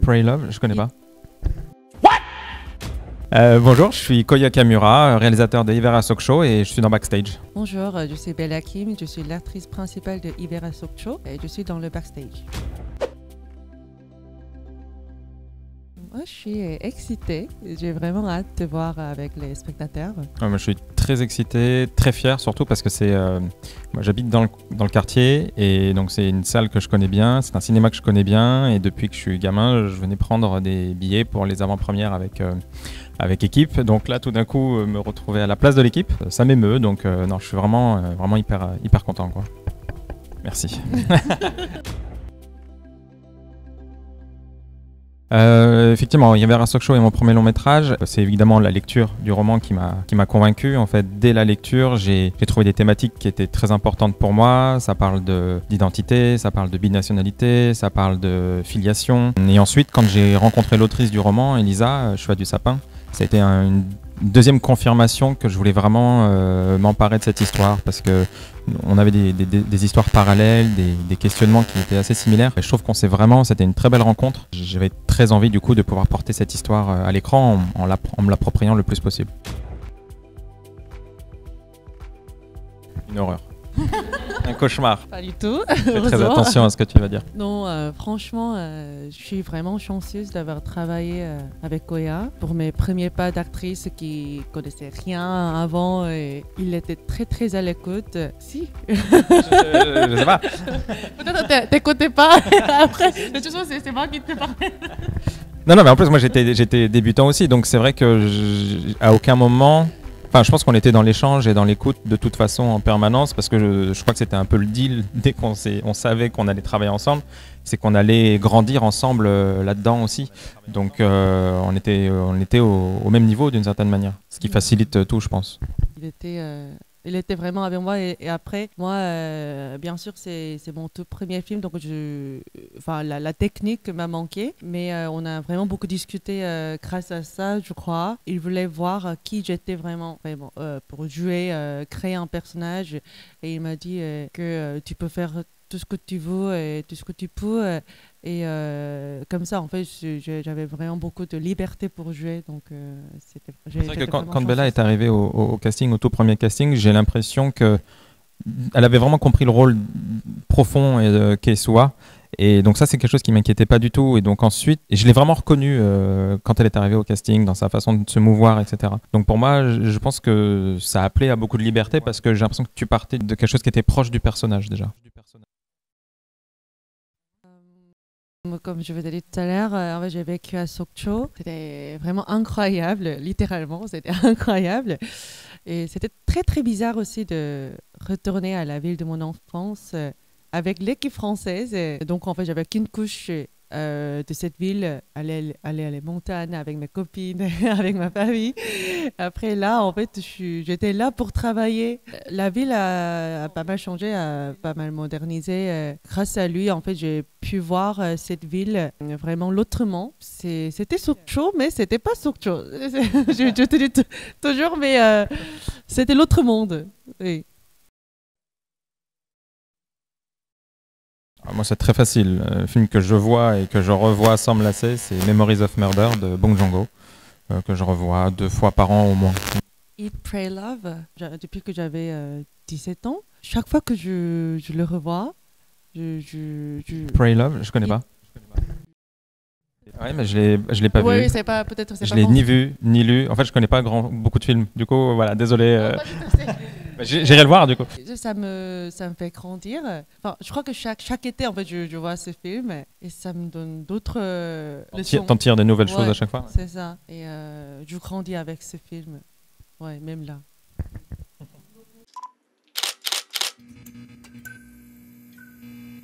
Pray Love, je connais pas. Bonjour, je suis Koya Kamura, réalisateur de Hivera Sock Show et je suis dans Backstage. Bonjour, je suis Bella Kim, je suis l'actrice principale de Hivera Sock Show et je suis dans le Backstage. Moi, je suis excitée, j'ai vraiment hâte de voir avec les spectateurs. Moi, je suis très excité, très fier, surtout parce que moi, j'habite dans le quartier et donc c'est une salle que je connais bien, c'est un cinéma que je connais bien et depuis que je suis gamin, je venais prendre des billets pour les avant-premières avec équipe. Donc là, tout d'un coup, me retrouver à la place de l'équipe, ça m'émeut. Donc non, je suis vraiment hyper content, quoi. Merci. Effectivement, Hivera Sock Show est mon premier long métrage. C'est évidemment la lecture du roman qui m'a convaincu. En fait, dès la lecture, j'ai trouvé des thématiques qui étaient très importantes pour moi. Ça parle d'identité, ça parle de binationalité, ça parle de filiation. Et ensuite, quand j'ai rencontré l'autrice du roman, Elisa Choix du Sapin, ça a été une deuxième confirmation que je voulais vraiment m'emparer de cette histoire parce que on avait des histoires parallèles, des questionnements qui étaient assez similaires. Et je trouve c'était une très belle rencontre. J'avais très envie du coup de pouvoir porter cette histoire à l'écran en me l'appropriant le plus possible. Une horreur. Un cauchemar. Pas du tout. Fais très attention à ce que tu vas dire. Non, franchement, je suis vraiment chanceuse d'avoir travaillé avec Koya pour mes premiers pas d'actrice qui connaissait rien avant et il était très à l'écoute. Si. Je sais pas. Peut-être t'écoutais pas. Après, de toute façon, c'est moi qui te parlais. Non, mais en plus, moi j'étais débutant aussi, donc c'est vrai que à aucun moment. Enfin, je pense qu'on était dans l'échange et dans l'écoute de toute façon en permanence parce que je crois que c'était un peu le deal dès qu'on savait qu'on allait travailler ensemble, c'est qu'on allait grandir ensemble là-dedans aussi. Donc on était au même niveau d'une certaine manière, ce qui facilite tout, je pense. Il était vraiment avec moi et après, moi, bien sûr, c'est mon tout premier film, donc la technique m'a manqué, mais on a vraiment beaucoup discuté grâce à ça, je crois. Il voulait voir qui j'étais vraiment pour jouer, créer un personnage et il m'a dit que tu peux faire tout ce que tu veux et tout ce que tu peux. Et comme ça, en fait, j'avais vraiment beaucoup de liberté pour jouer. Donc, c'est vrai que quand Bella est arrivée au casting, au tout premier casting, j'ai l'impression qu'elle avait vraiment compris le rôle profond qu'est Suwa. Et donc ça, c'est quelque chose qui m'inquiétait pas du tout. Et donc ensuite, je l'ai vraiment reconnue quand elle est arrivée au casting, dans sa façon de se mouvoir, etc. Donc pour moi, je pense que ça a appelé à beaucoup de liberté parce que j'ai l'impression que tu partais de quelque chose qui était proche du personnage déjà. Comme je vous ai dit tout à l'heure, en fait, j'ai vécu à Sock Show. C'était vraiment incroyable, littéralement, c'était incroyable. Et c'était très bizarre aussi de retourner à la ville de mon enfance avec l'équipe française. Et donc, en fait, j'avais qu'une couche de cette ville, aller à les montagnes avec mes copines, avec ma famille. Après, là, en fait, j'étais là pour travailler. La ville a pas mal changé, a pas mal modernisé. Grâce à lui, en fait, j'ai pu voir cette ville vraiment l'autrement. C'était Sock Show, mais c'était pas Sock Show. Je te dis toujours, mais c'était l'autre monde. Oui. Moi, c'est très facile. Le film que je vois et que je revois sans me lasser, c'est Memories of Murder de Bong Joon-ho, que je revois 2 fois par an au moins. Eat, Pray, Love, depuis que j'avais 17 ans, chaque fois que je le revois, Pray Love, je connais pas. Ouais, mais je l'ai pas vu. Oui, c'est pas peut-être. Je l'ai ni vu ni lu. En fait, je connais pas beaucoup de films. Du coup, voilà, désolé. J'irai le voir du coup. Ça me fait grandir. Enfin, je crois que chaque été, en fait, je vois ce film et ça me donne d'autres leçons. T'en tires des nouvelles choses à chaque fois. C'est ça. Et je grandis avec ce film. Ouais, même là.